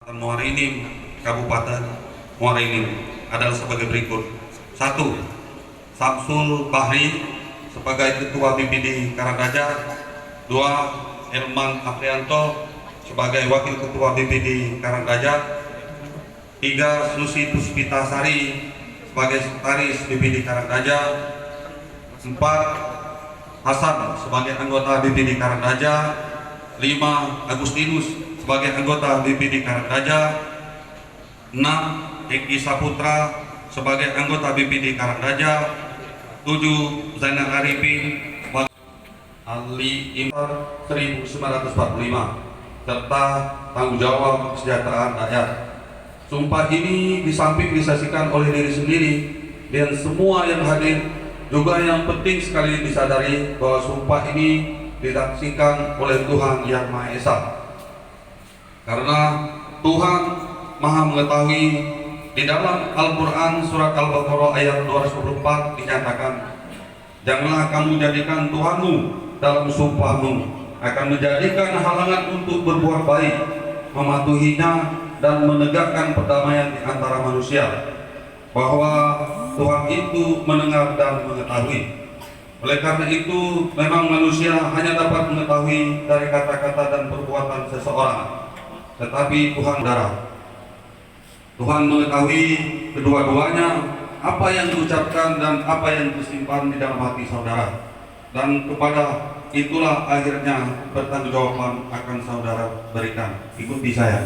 Muara Enim, Kabupaten Muara Enim adalah sebagai berikut. 1. Samsul Bahri sebagai Ketua BPD Karangdaja. 2. Elman Aprianto sebagai Wakil Ketua BPD Karangdaja. 3. Susi Puspita Sari sebagai Sekretaris BPD Karangdaja. 4. Hasan sebagai anggota BPD Karangdaja. 5. Agustinus sebagai anggota BPD Karangdaja. 6. Eki Saputra sebagai anggota BPD Karangdaja. 7. Zainal Arifin Ali Impar 1945 serta tanggung jawab kesejahteraan rakyat. Sumpah ini di samping disaksikan oleh diri sendiri dan semua yang hadir, juga yang penting sekali disadari bahwa sumpah ini disaksikan oleh Tuhan Yang Maha Esa. Karena Tuhan Maha mengetahui, di dalam Al-Quran surat Al-Baqarah ayat 224 dinyatakan, janganlah kamu jadikan Tuhanmu dalam sumpahmu akan menjadikan halangan untuk berbuat baik, mematuhinya dan menegakkan perdamaian di antara manusia, bahwa Tuhan itu mendengar dan mengetahui. Oleh karena itu, memang manusia hanya dapat mengetahui dari kata-kata dan perbuatan seseorang, tetapi Tuhan darah. Tuhan mengetahui kedua-duanya, apa yang diucapkan dan apa yang disimpan di dalam hati saudara. Dan kepada itulah akhirnya pertanggungjawaban akan saudara berikan. Ikuti saya.